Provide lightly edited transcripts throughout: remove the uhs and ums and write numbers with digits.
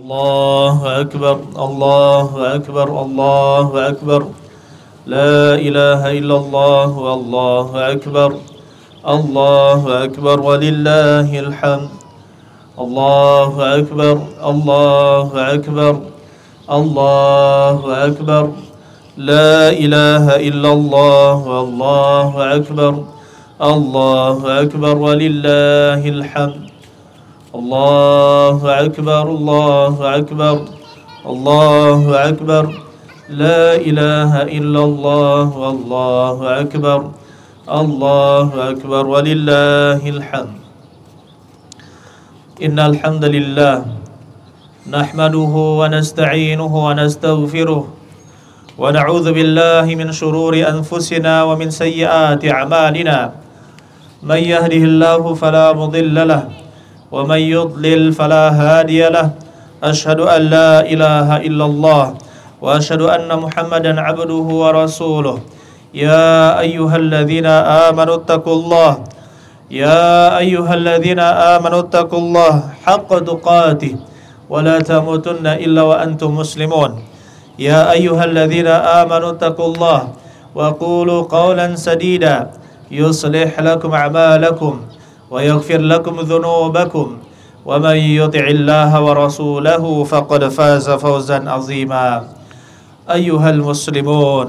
الله أكبر الله أكبر الله أكبر لا إله إلا الله والله أكبر الله أكبر ولله الحمد الله أكبر الله أكبر الله أكبر لا إله إلا الله والله أكبر الله أكبر ولله الحمد الله أكبر الله أكبر الله أكبر لا إله إلا الله والله أكبر الله أكبر ولله الحمد إن الحمد لله نحمده ونستعينه ونستغفره ونعوذ بالله من شرور أنفسنا ومن سيئات أعمالنا من يهده الله فلا مضل له ومن يضلل فلا هادي له أشهد أن لا إله إلا الله وأشهد أن محمدا عبده ورسوله يا أيها الذين آمنوا اتقوا الله يا أيها الذين آمنوا اتقوا الله حق تقاته ولا تموتن إلا وأنتم مسلمون يا أيها الذين آمنوا اتقوا الله وقولوا قولا سديدا يصلح لكم أعمالكم ويغفر لكم ذنوبكم ومن يطع الله ورسوله فقد فاز فوزا عظيما أيها المسلمون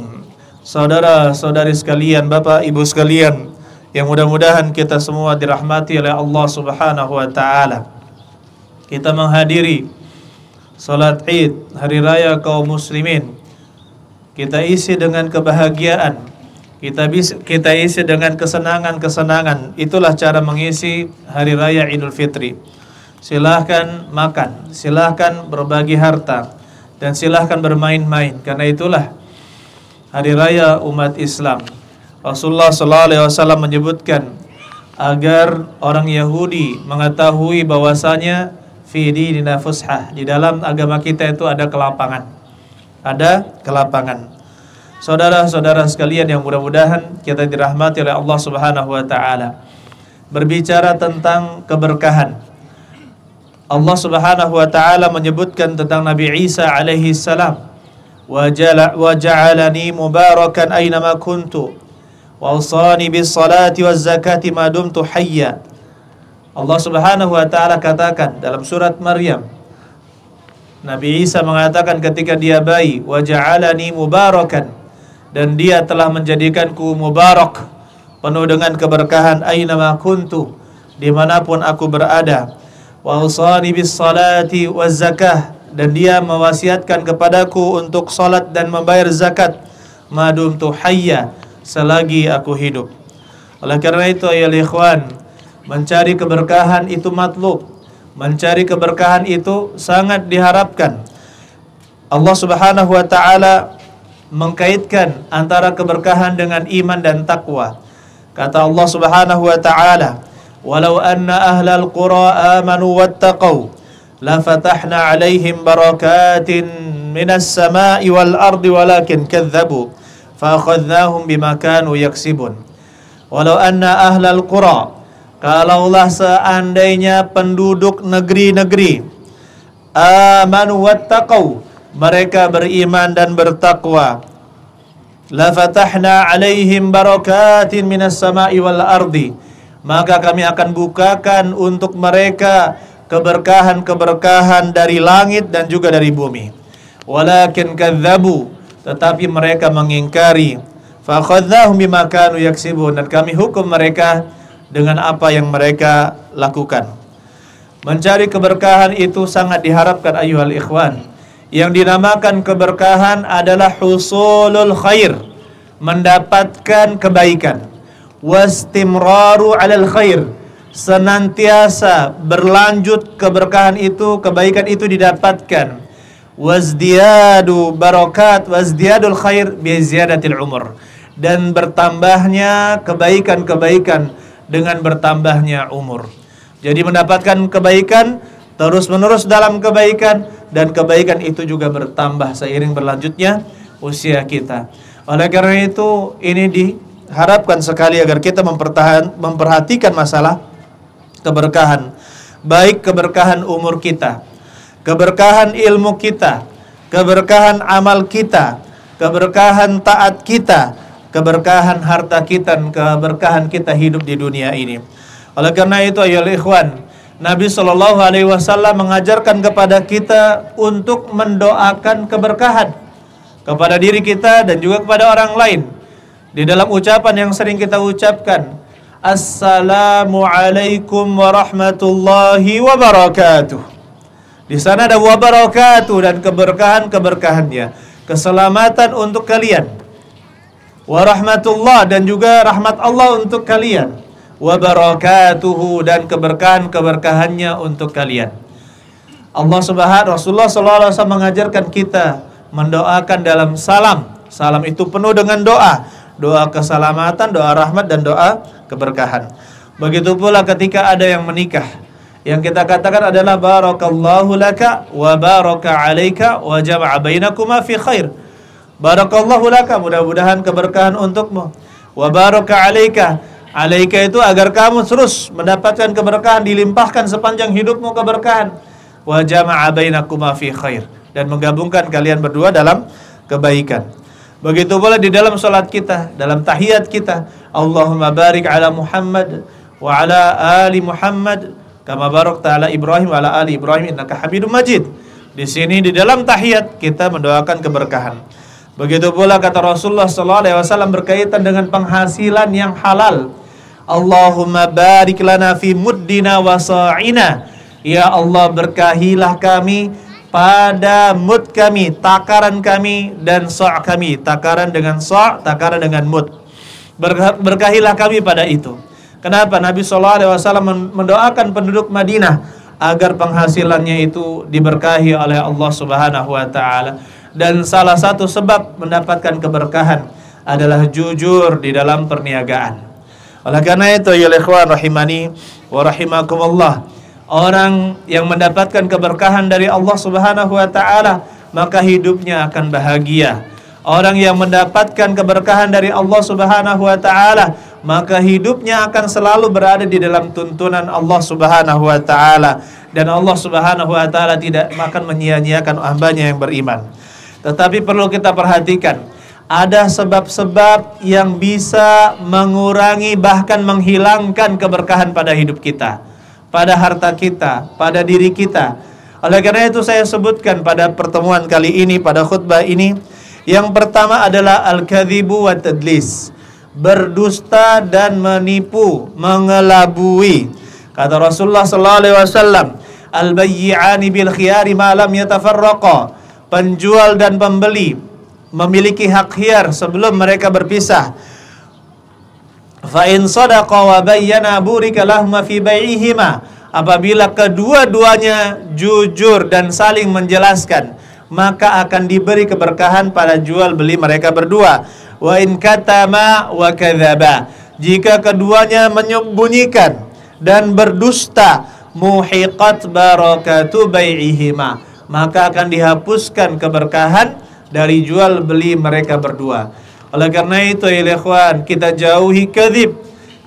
saudara-saudari sekalian, Bapak Ibu sekalian, yang mudah-mudahan kita semua dirahmati oleh Allah Subhanahu wa taala. Kita menghadiri salat Id, hari raya kaum muslimin. Kita isi dengan kebahagiaan. Kita isi dengan kesenangan-kesenangan. Itulah cara mengisi hari raya Idul Fitri. Silahkan makan, silahkan berbagi harta, dan silahkan bermain-main. Karena itulah hari raya umat Islam. Rasulullah SAW menyebutkan agar orang Yahudi mengetahui bahwasanya fi dinina fushah, di dalam agama kita itu ada kelapangan. Ada kelapangan. Saudara-saudara sekalian yang mudah-mudahan kita dirahmati oleh Allah Subhanahu wa taala. Berbicara tentang keberkahan, Allah Subhanahu wa taala menyebutkan tentang Nabi Isa alaihi salam, wa ja'alani mubarakan aynama kuntu wa awsani bis salati waz zakati ma dumtu hayya. Allah Subhanahu wa taala katakan dalam surat Maryam, Nabi Isa mengatakan ketika dia bayi, wa ja'alani mubarakan, dan dia telah menjadikanku mubarak, penuh dengan keberkahan, aynama kuntu, dimanapun aku berada, wa awsani bis salati waz zakah, dan dia mewasiatkan kepadaku untuk salat dan membayar zakat, madumtu hayya, selagi aku hidup. Oleh karena itu ya ikhwan, mencari keberkahan itu matlub, mencari keberkahan itu sangat diharapkan. Allah Subhanahu wa taala mengkaitkan antara keberkahan dengan iman dan takwa. Kata Allah Subhanahu wa taala, walau anna ahlal qura amanu wattaqau la fatahna alaihim barakatin minas sama'i wal ardi walakin kadzabu fa akhadnahum bima kanu yaksibun. Walau anna ahlal qura, kalaulah seandainya penduduk negeri-negeri, amanu wattaqau, mereka beriman dan bertakwa, la fatahna alaihim barakatin minas sama'i wal ardi, maka kami akan bukakan untuk mereka keberkahan-keberkahan dari langit dan juga dari bumi. Walakin kadzabu, tetapi mereka mengingkari. Fa akhadnahum bima kanu yaksibun, dan kami hukum mereka dengan apa yang mereka lakukan. Mencari keberkahan itu sangat diharapkan ayyuhal ikhwan. Yang dinamakan keberkahan adalah husulul khair, mendapatkan kebaikan. Wastimraru alal khair, senantiasa berlanjut keberkahan itu, kebaikan itu didapatkan. Wazdiyadu barakat wazdiyadul khair bi ziyadatil umur, dan bertambahnya kebaikan-kebaikan dengan bertambahnya umur. Jadi mendapatkan kebaikan, terus-menerus dalam kebaikan, dan kebaikan itu juga bertambah seiring berlanjutnya usia kita. Oleh karena itu, ini diharapkan sekali agar kita memperhatikan masalah keberkahan, baik keberkahan umur kita. keberkahan ilmu kita, keberkahan amal kita, keberkahan taat kita, keberkahan harta kita, dan keberkahan kita hidup di dunia ini. Oleh karena itu ayolah ikhwan, Nabi SAW mengajarkan kepada kita untuk mendoakan keberkahan kepada diri kita dan juga kepada orang lain. Di dalam ucapan yang sering kita ucapkan, Assalamualaikum warahmatullahi wabarakatuh. Di sana ada wabarakatuh dan keberkahan-keberkahannya. Keselamatan untuk kalian. Warahmatullah dan juga rahmat Allah untuk kalian. Wabarakatuhu dan keberkahan-keberkahannya untuk kalian. Rasulullah SAW mengajarkan kita mendoakan dalam salam. Salam itu penuh dengan doa. Doa keselamatan, doa rahmat, dan doa keberkahan. Begitu pula ketika ada yang menikah, yang kita katakan adalah barakallahu laka wa baraka alaika wa jama'a bainakuma fi khair. Barakallahu laka, mudah-mudahan keberkahan untukmu. Wa baraka alaika, alaika itu agar kamu terus mendapatkan keberkahan, dilimpahkan sepanjang hidupmu keberkahan. Wa jama'a bainakuma fi khair, dan menggabungkan kalian berdua dalam kebaikan. Begitu pula di dalam salat kita, dalam tahiyat kita, Allahumma barik ala Muhammad wa ala ali Muhammad kama barakta ala Ibrahim wa ala ali Ibrahim innaka Hamidum Majid. Di sini di dalam tahiyat kita mendoakan keberkahan. Begitu pula kata Rasulullah SAW berkaitan dengan penghasilan yang halal. Allahumma barik lana fi muddina wa sa'ina. Ya Allah, berkahilah kami pada mud kami, takaran kami, dan sa' kami. Takaran dengan sa', takaran dengan mud. Berkahilah kami pada itu. Kenapa? Nabi SAW mendoakan penduduk Madinah agar penghasilannya itu diberkahi oleh Allah Subhanahu wa Ta'ala. Dan salah satu sebab mendapatkan keberkahan adalah jujur di dalam perniagaan. Oleh karena itu, ya ikhwan rahimani wa rahimakumullah, orang yang mendapatkan keberkahan dari Allah Subhanahu wa Ta'ala, maka hidupnya akan bahagia. Orang yang mendapatkan keberkahan dari Allah Subhanahu wa Ta'ala, maka hidupnya akan selalu berada di dalam tuntunan Allah Subhanahu wa Ta'ala, dan Allah Subhanahu wa Ta'ala tidak akan menyia-nyiakan hambanya yang beriman. Tetapi perlu kita perhatikan, ada sebab-sebab yang bisa mengurangi bahkan menghilangkan keberkahan pada hidup kita, pada harta kita, pada diri kita. Oleh karena itu saya sebutkan pada pertemuan kali ini, pada khutbah ini, yang pertama adalah al-kadhibu wa tadlis, berdusta dan menipu, mengelabui. Kata Rasulullah SAW, al-bayyi'ani bil khiyari ma lam yatafarraqa. Penjual dan pembeli memiliki hak khiyar sebelum mereka berpisah. Fa in sadaqa wa bayyana burika lahum fi bai'ihima. Apabila kedua-duanya jujur dan saling menjelaskan, maka akan diberi keberkahan pada jual beli mereka berdua. Wa in katama wa kadzaba, jika keduanya menyembunyikan dan berdusta, muhiqat barakatu bai'ihima, maka akan dihapuskan keberkahan dari jual beli mereka berdua. Oleh karena itu ya ikhwan, kita jauhi kadzib,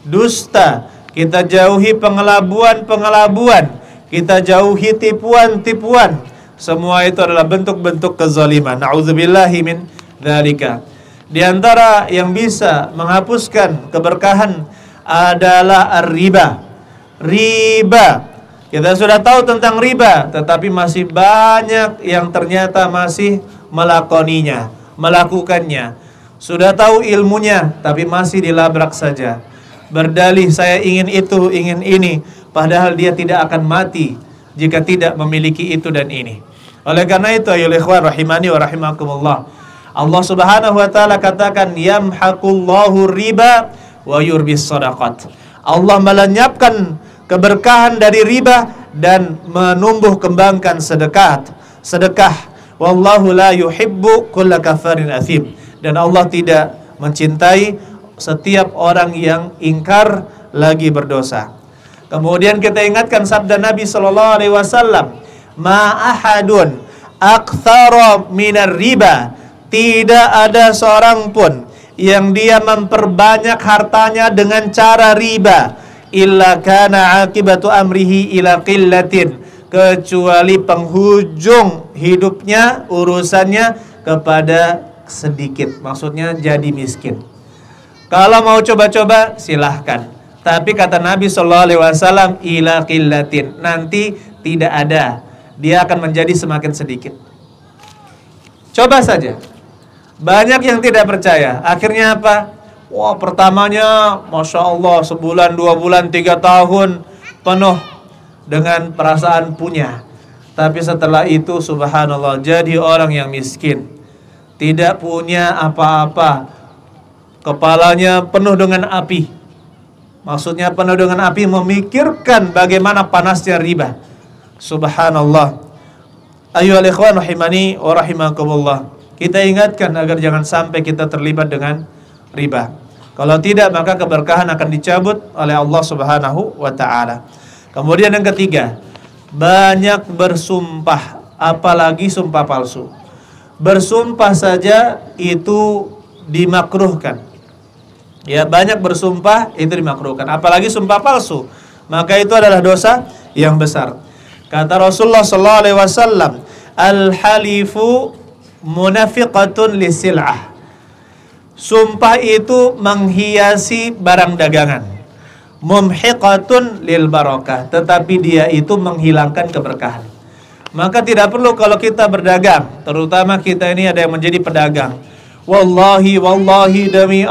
dusta, kita jauhi pengelabuan-pengelabuan, kita jauhi tipuan-tipuan. Semua itu adalah bentuk-bentuk kezaliman. Na'udzubillahi min dzalika. Di antara yang bisa menghapuskan keberkahan adalah riba. Riba. Kita sudah tahu tentang riba, tetapi masih banyak yang ternyata masih melakoninya, melakukannya. Sudah tahu ilmunya, tapi masih dilabrak saja. Berdalih saya ingin itu, ingin ini, padahal dia tidak akan mati jika tidak memiliki itu dan ini. Oleh karena itu, ayolah ikhwan rahimani wa rahimakumullah, Allah Subhanahu wa Ta'ala katakan, yamhaqullahu riba wa yurbis sadaqat. Allah melenyapkan keberkahan dari riba dan menumbuh kembangkan sedekah. Wallahu la yuhibbu kulla kafarin athim. Dan Allah tidak mencintai setiap orang yang ingkar lagi berdosa. Kemudian kita ingatkan sabda Nabi SAW, ma ahadun aktsara minar riba. Tidak ada seorang pun yang dia memperbanyak hartanya dengan cara riba, illa kana akibatu amrihi ila qillatin, kecuali penghujung hidupnya, urusannya kepada sedikit. Maksudnya jadi miskin. Kalau mau coba-coba silahkan. Tapi kata Nabi SAW, ila qillatin, nanti tidak ada. Dia akan menjadi semakin sedikit. Coba saja. Banyak yang tidak percaya. Akhirnya apa? Wah, pertamanya Masya Allah, sebulan, 2 bulan, 3 tahun penuh dengan perasaan punya. Tapi setelah itu subhanallah, jadi orang yang miskin, tidak punya apa-apa, kepalanya penuh dengan api. Maksudnya penuh dengan api, memikirkan bagaimana panasnya riba. Subhanallah. Ayyuhal ikhwan rahimani wa rahimakumullah. Kita ingatkan agar jangan sampai kita terlibat dengan riba. Kalau tidak, maka keberkahan akan dicabut oleh Allah Subhanahu wa ta'ala. Kemudian yang ketiga, banyak bersumpah, apalagi sumpah palsu. Bersumpah saja itu dimakruhkan. Ya, banyak bersumpah itu dimakruhkan, apalagi sumpah palsu. Maka itu adalah dosa yang besar. Kata Rasulullah sallallahu alaihi wasallam, al-halifu munafiqatun lisil'ah. Sumpah itu menghiasi barang dagangan. Mumhiqatun lil barakah, tetapi dia itu menghilangkan keberkahan. Maka tidak perlu kalau kita berdagang, terutama kita ini ada yang menjadi pedagang. Wallahi, wallahi, demi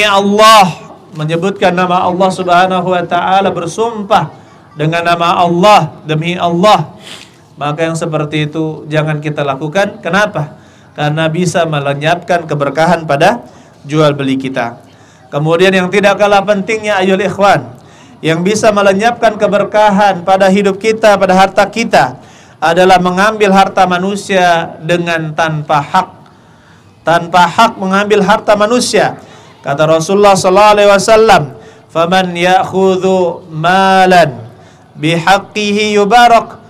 Allah, menyebutkan nama Allah Subhanahu wa ta'ala, bersumpah dengan nama Allah, demi Allah. Maka yang seperti itu jangan kita lakukan. Kenapa? Karena bisa melenyapkan keberkahan pada jual beli kita. Kemudian yang tidak kalah pentingnya ayyuhal ikhwan, yang bisa melenyapkan keberkahan pada hidup kita, pada harta kita, adalah mengambil harta manusia dengan tanpa hak. Tanpa hak mengambil harta manusia. Kata Rasulullah sallallahu alaihi wasallam, "Faman ya'khudhu malan bihaqqihi yubarak,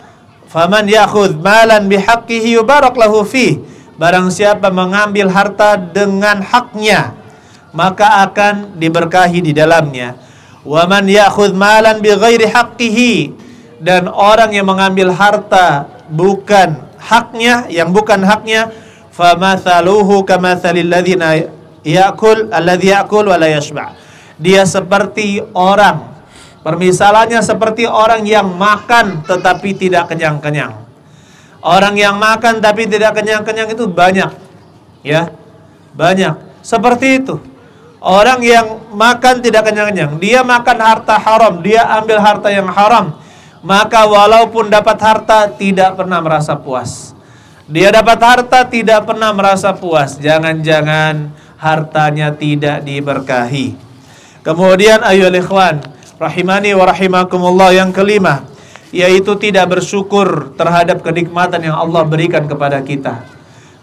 faman ya'khudh malan bihaqqihi yubarak lahu fihi." Barang siapa mengambil harta dengan haknya, maka akan diberkahi di dalamnya. Wa man ya'khudh malan bighairi haqqihi, dan orang yang mengambil harta bukan haknya, yang bukan haknya, famathaluhu kamathalil ladzina alladzi ya'kul wa la yashba'. Dia seperti orang, permisalannya seperti orang yang makan tetapi tidak kenyang-kenyang. Orang yang makan tapi tidak kenyang-kenyang itu banyak, ya, banyak. Seperti itu. Orang yang makan tidak kenyang-kenyang, dia makan harta haram, dia ambil harta yang haram, maka walaupun dapat harta tidak pernah merasa puas. Dia dapat harta tidak pernah merasa puas. Jangan-jangan hartanya tidak diberkahi. Kemudian ayyuhal ikhwan rahimani wa rahimakumullah, yang kelima, yaitu tidak bersyukur terhadap kenikmatan yang Allah berikan kepada kita.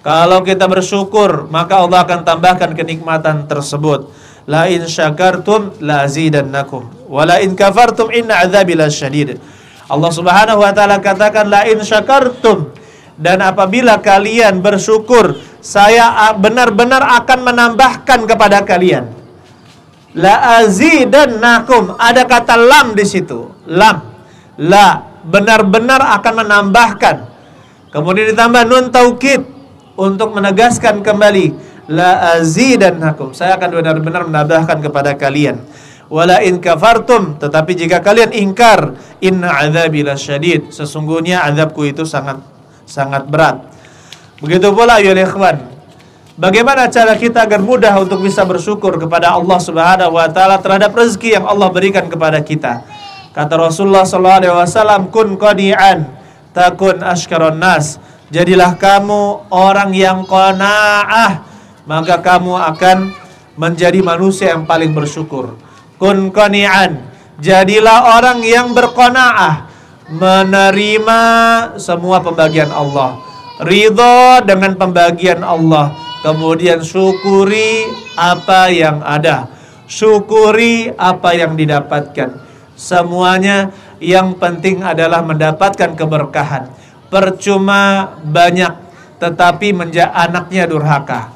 Kalau kita bersyukur, maka Allah akan tambahkan kenikmatan tersebut. La in syakartum la azidannakum wa la in kafartum inna adzabi lasyadid. Allah Subhanahu wa taala katakan la in syakartum, dan apabila kalian bersyukur, saya benar-benar akan menambahkan kepada kalian. La azidannakum, ada kata lam di situ. Lam. La, benar-benar akan menambahkan. Kemudian ditambah nun taukid untuk menegaskan kembali, la azidannakum, saya akan benar-benar menambahkan kepada kalian. Wala in kafartum, tetapi jika kalian ingkar, inna adzabi lasyadid, sesungguhnya azabku itu sangat berat. Begitu pula ayyuhal ikhwan, bagaimana cara kita agar mudah untuk bisa bersyukur kepada Allah Subhanahu wa taala terhadap rezeki yang Allah berikan kepada kita. Kata Rasulullah SAW, kun qani'an takun ashkaron nas. Jadilah kamu orang yang qanaah, maka kamu akan menjadi manusia yang paling bersyukur. Kun qani'an, jadilah orang yang berqanaah, menerima semua pembagian Allah, ridho dengan pembagian Allah. Kemudian syukuri apa yang ada, syukuri apa yang didapatkan. Semuanya yang penting adalah mendapatkan keberkahan. Percuma banyak tetapi anaknya durhaka.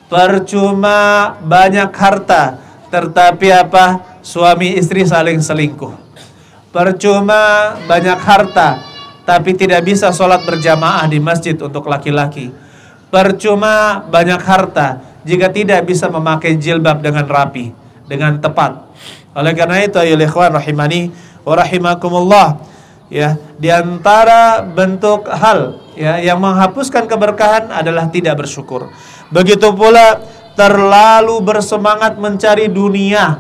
Percuma banyak harta tetapi apa? Suami istri saling selingkuh. Percuma banyak harta tapi tidak bisa sholat berjamaah di masjid untuk laki-laki. Percuma banyak harta jika tidak bisa memakai jilbab dengan rapi, dengan tepat. Oleh karena itu ayolah ikhwan rahimani wa rahimakumullah, ya, di antara bentuk hal ya yang menghapuskan keberkahan adalah tidak bersyukur. Begitu pula terlalu bersemangat mencari dunia,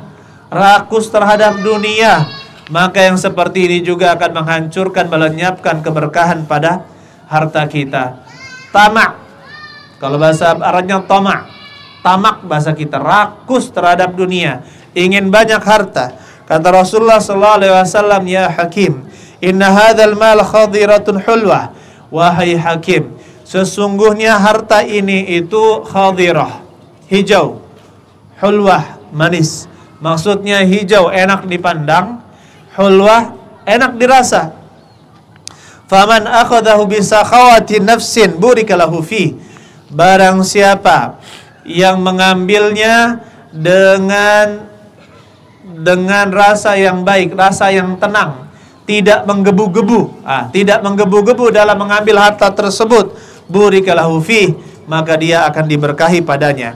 rakus terhadap dunia, maka yang seperti ini juga akan menghancurkan, melenyapkan keberkahan pada harta kita. Tamak, kalau bahasa Arabnya tamak bahasa kita, rakus terhadap dunia, ingin banyak harta. Kata Rasulullah SAW, ya Hakim, inna hadzal mal khadiratun hulwah. Wahai Hakim, sesungguhnya harta ini itu khadirah, hijau, hulwah, manis. Maksudnya hijau enak dipandang, hulwah enak dirasa. Faman akhadahu bisakhawati nafsin burika lahu fi. Barang siapa yang mengambilnya dengan rasa yang baik, rasa yang tenang, tidak menggebu-gebu, tidak menggebu-gebu dalam mengambil harta tersebut, burika lahu fi, maka dia akan diberkahi padanya.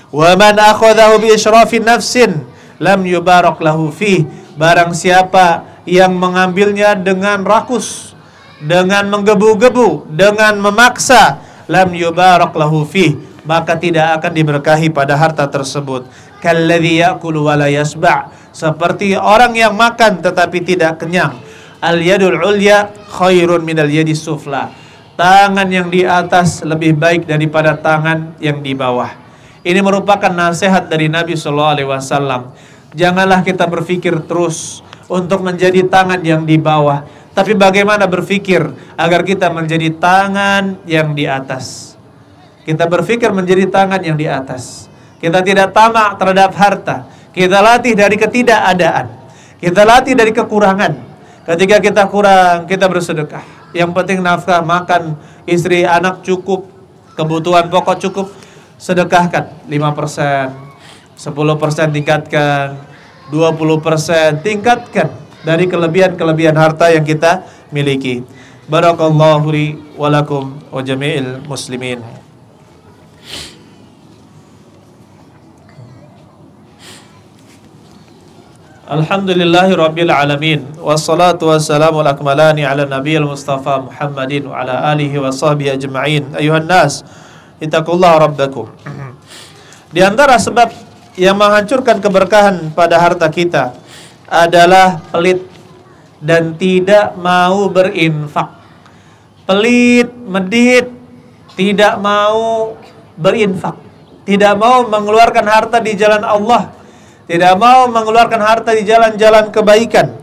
Wa man akhadahu bi israfin nafsin lam yubarak lahu fi. Barang siapa yang mengambilnya dengan rakus, dengan menggebu-gebu, dengan memaksa, lam yubarak lahu fi, maka tidak akan diberkahi pada harta tersebut. Kalladzi ya'kulu wa la yasba', seperti orang yang makan tetapi tidak kenyang. Al yadul ulya khairun minal yadis sufla. Tangan yang di atas lebih baik daripada tangan yang di bawah. Ini merupakan nasihat dari Nabi SAW. Janganlah kita berpikir terus untuk menjadi tangan yang di bawah, tapi bagaimana berpikir agar kita menjadi tangan yang di atas. Kita berpikir menjadi tangan yang di atas. Kita tidak tamak terhadap harta. Kita latih dari ketidakadaan. Kita latih dari kekurangan. Ketika kita kurang, kita bersedekah. Yang penting nafkah, makan, istri, anak cukup, kebutuhan pokok cukup. Sedekahkan 5%, 10% tingkatkan, 20% tingkatkan dari kelebihan-kelebihan harta yang kita miliki. Barakallahu li wa lakum wa jami'il muslimin. Alhamdulillahi rabbil alamin, wassalatu wassalamu al-akmalani ala nabiyil mustafa Muhammadin wa ala alihi wa sahbihi ajma'in. Ayuhan nas, ittaqullaha rabbakum. Di antara sebab yang menghancurkan keberkahan pada harta kita adalah pelit dan tidak mau berinfak. Pelit, medit, tidak mau berinfak, tidak mau mengeluarkan harta di jalan Allah, tidak mau mengeluarkan harta di jalan-jalan kebaikan.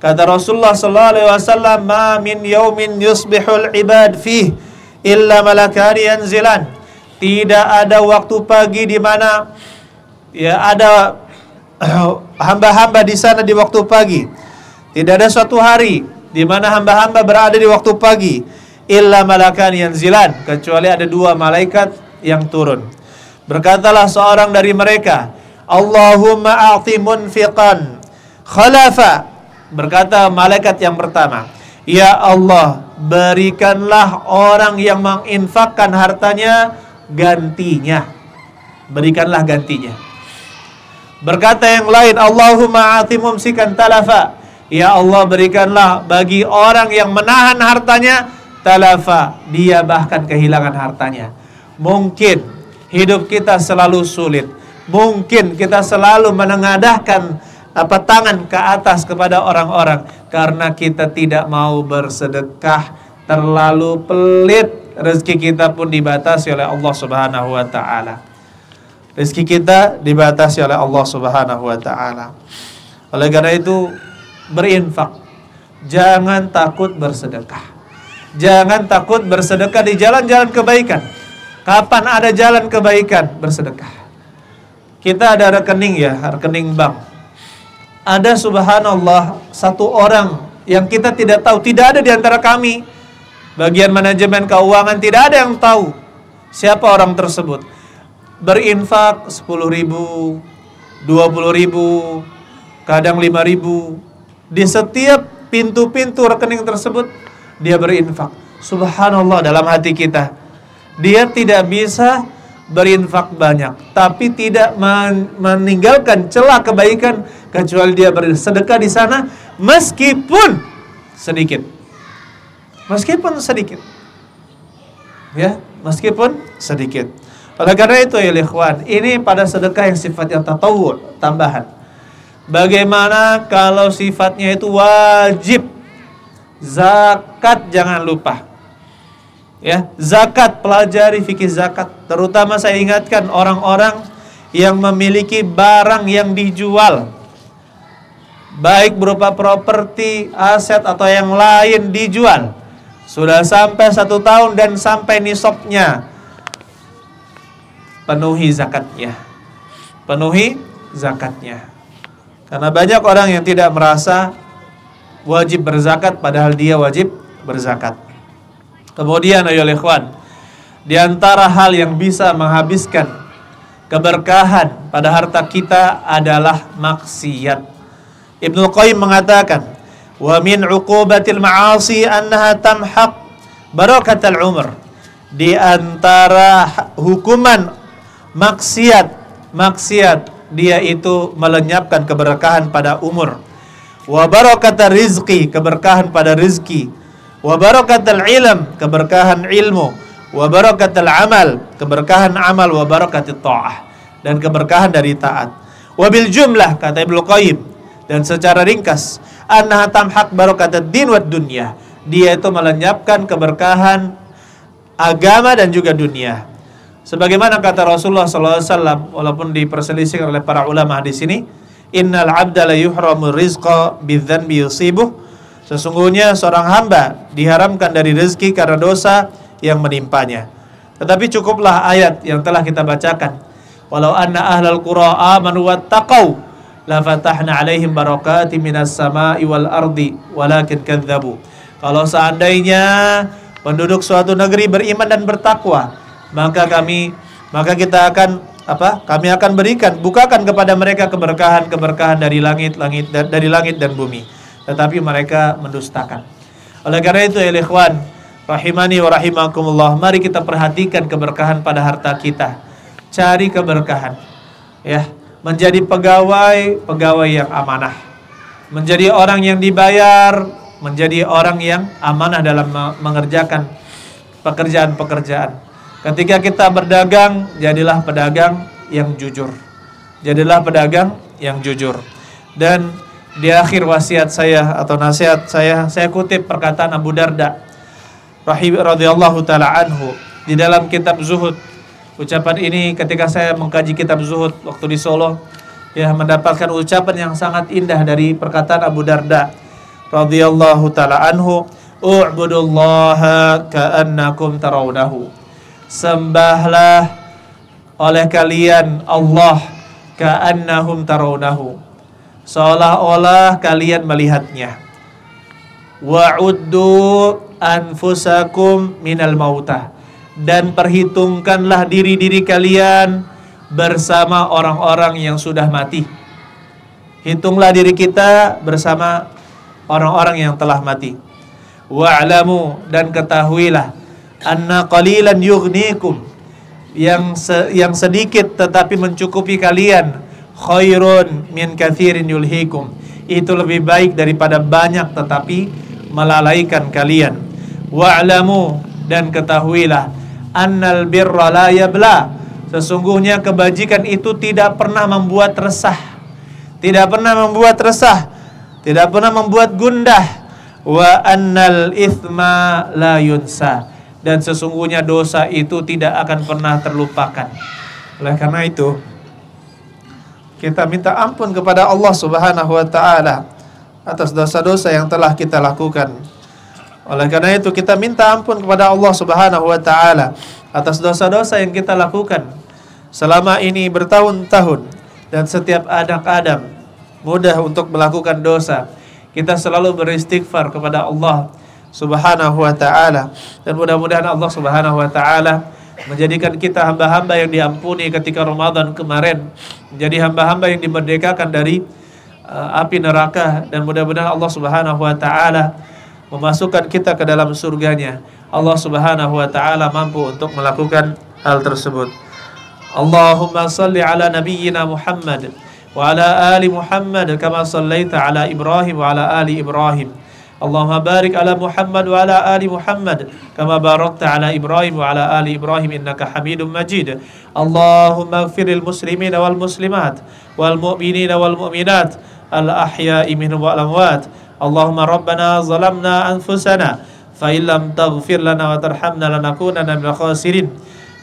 Kata Rasulullah SAW, "Ma min yaumin yusbihul ibad fih illa malakani yanzilan." Tidak ada waktu pagi di mana ya ada hamba-hamba di sana di waktu pagi. Tidak ada suatu hari di mana hamba-hamba berada di waktu pagi, illa malakani yanzilan, kecuali ada dua malaikat yang turun. Berkatalah seorang dari mereka, Allahumma a'ti munfiqan khalafa. Berkata malaikat yang pertama, ya Allah, berikanlah orang yang menginfakkan hartanya gantinya. Berikanlah gantinya. Berkata yang lain, Allahumma a'ti mumsikan talafa. Ya Allah, berikanlah bagi orang yang menahan hartanya talafa, dia bahkan kehilangan hartanya. Mungkin hidup kita selalu sulit. Mungkin kita selalu menengadahkan tangan ke atas kepada orang-orang karena kita tidak mau bersedekah, terlalu pelit. Rezeki kita pun dibatasi oleh Allah Subhanahu wa taala. Rezeki kita dibatasi oleh Allah Subhanahu wa taala. Oleh karena itu, berinfak. Jangan takut bersedekah. Jangan takut bersedekah di jalan-jalan kebaikan. Kapan ada jalan kebaikan, bersedekah. Kita ada rekening ya, rekening bank. Ada subhanallah satu orang yang kita tidak tahu, tidak ada di antara kami, bagian manajemen keuangan, tidak ada yang tahu siapa orang tersebut. Berinfak 10.000, 20.000, kadang 5.000 Di setiap pintu-pintu rekening tersebut dia berinfak. Subhanallah, dalam hati kita, dia tidak bisa berinfak banyak, tapi tidak meninggalkan celah kebaikan kecuali dia bersedekah di sana meskipun sedikit. Meskipun sedikit. Ya, meskipun sedikit. Oleh karena itu ya ikhwan, ini pada sedekah yang sifatnya tatawwu, tambahan. Bagaimana kalau sifatnya itu wajib? Zakat jangan lupa. Ya, zakat, pelajari fikih zakat. Terutama saya ingatkan orang-orang yang memiliki barang yang dijual, baik berupa properti, aset atau yang lain dijual, sudah sampai 1 tahun dan sampai nisabnya, penuhi zakatnya. Penuhi zakatnya. Karena banyak orang yang tidak merasa wajib berzakat padahal dia wajib berzakat. Kemudian ayo ikhwan, di antara hal yang bisa menghabiskan keberkahan pada harta kita adalah maksiat. Ibnu Qayyim mengatakan, wa min uqubatil ma'asi annaha tamhaq barakatal umr. Di antara hukuman maksiat dia itu melenyapkan keberkahan pada umur. Wa barakatal rizqi, keberkahan pada rizki. Wa barakatal ilm, keberkahan ilmu. Wa barakatal amal, keberkahan amal. Wa barakatit ta'ah, dan keberkahan dari taat. Wa bil jumlah, kata Ibnu Qayyim, dan secara ringkas, annaha tamhaq barakatad din wad dunya. Dia itu melenyapkan keberkahan agama dan juga dunia. Sebagaimana kata Rasulullah SAW, walaupun diperselisihkan oleh para ulama di sini, innal abda la yuhramu rizqa bidzanbi yusibuh. Sesungguhnya seorang hamba diharamkan dari rezeki karena dosa yang menimpanya. Tetapi cukuplah ayat yang telah kita bacakan. Walau anna ahlal qura amanu wattaqau la fatahna alaihim barakatim minas sama'i wal ardi walakin kadzdzabu. Kalau seandainya penduduk suatu negeri beriman dan bertakwa, maka kita akan kami akan berikan, bukakan kepada mereka keberkahan dari langit dan bumi, tetapi mereka mendustakan. Oleh karena itu ya ikhwan rahimani wa rahimakumullah, mari kita perhatikan keberkahan pada harta kita. Cari keberkahan, ya, menjadi pegawai yang amanah, menjadi orang yang dibayar, menjadi orang yang amanah dalam mengerjakan pekerjaan-pekerjaan. Ketika kita berdagang, jadilah pedagang yang jujur. Jadilah pedagang yang jujur. Dan di akhir wasiat saya atau nasihat saya kutip perkataan Abu Darda radhiyallahu taala anhu di dalam kitab Zuhud. Ucapan ini ketika saya mengkaji kitab Zuhud waktu di Solo, ya, mendapatkan ucapan yang sangat indah dari perkataan Abu Darda radhiyallahu taala anhu, "U'budullaha ka'annakum tarawnahu." Sembahlah oleh kalian Allah ka'annahum tarawnahu, seolah-olah kalian melihatnya. Wa'uddu anfusakum minal mautah, dan perhitungkanlah diri-diri kalian bersama orang-orang yang sudah mati. Hitunglah diri kita bersama orang-orang yang telah mati. Wa'lamu, dan ketahuilah, anna qalilan yughnikum, yang sedikit tetapi mencukupi kalian, khairun min katsirin yulhikum, itu lebih baik daripada banyak tetapi melalaikan kalian. Wa'lamu, dan ketahuilah, annal birra la yabla, sesungguhnya kebajikan itu tidak pernah membuat resah, tidak pernah membuat resah, tidak pernah membuat gundah. Wa annal ithma la yunsa, dan sesungguhnya dosa itu tidak akan pernah terlupakan. Oleh karena itu, kita minta ampun kepada Allah Subhanahu wa taala atas dosa-dosa yang telah kita lakukan. Oleh karena itu, kita minta ampun kepada Allah Subhanahu wa taala atas dosa-dosa yang kita lakukan selama ini bertahun-tahun. Dan setiap anak Adam mudah untuk melakukan dosa. Kita selalu beristighfar kepada Allah Subhanahu wa ta'ala, dan mudah-mudahan Allah Subhanahu wa ta'ala menjadikan kita hamba-hamba yang diampuni ketika Ramadan kemarin, menjadi hamba-hamba yang dimerdekakan dari api neraka, dan mudah-mudahan Allah Subhanahu wa taala memasukkan kita ke dalam surganya. Allah Subhanahu wa taala mampu untuk melakukan hal tersebut. Allahumma salli ala nabiyyina Muhammad wa ala ali Muhammad kama sallaita ala Ibrahim wa ala ali Ibrahim. Allahumma barik ala Muhammad wa ala ali Muhammad kama barakta ala Ibrahim wa ala ali Ibrahim innaka Hamidum Majid. Allahumma ighfiril muslimina wal muslimat wal mu'minina wal mu'minat al ahya'i minhum wal amwat. Allahumma rabbana zalamna anfusana fa illam taghfir lana wa tarhamna lanakunanna minal khasirin.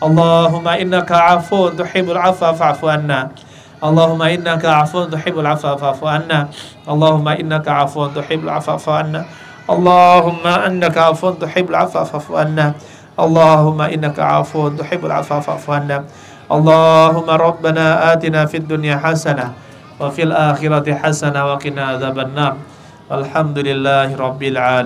Allahumma innaka 'afuwun tuhibbul 'afwa fa'fu anna. Allahumma innaka 'afuwun tuhibbul 'afwa fa'fu anna. Allahumma innaka 'afuwun tuhibbul 'afwa fa'fu anna. Allahumma innaka 'afuwun tuhibbul 'afwa fa'fu anna. Allahumma innaka 'afuwun tuhibbul 'afwa fa'fu anna. Allahumma rabbana atina fid dunya hasanah wa fil akhirati hasanah wa qina adzabannar. Alhamdulillahi rabbil alamin.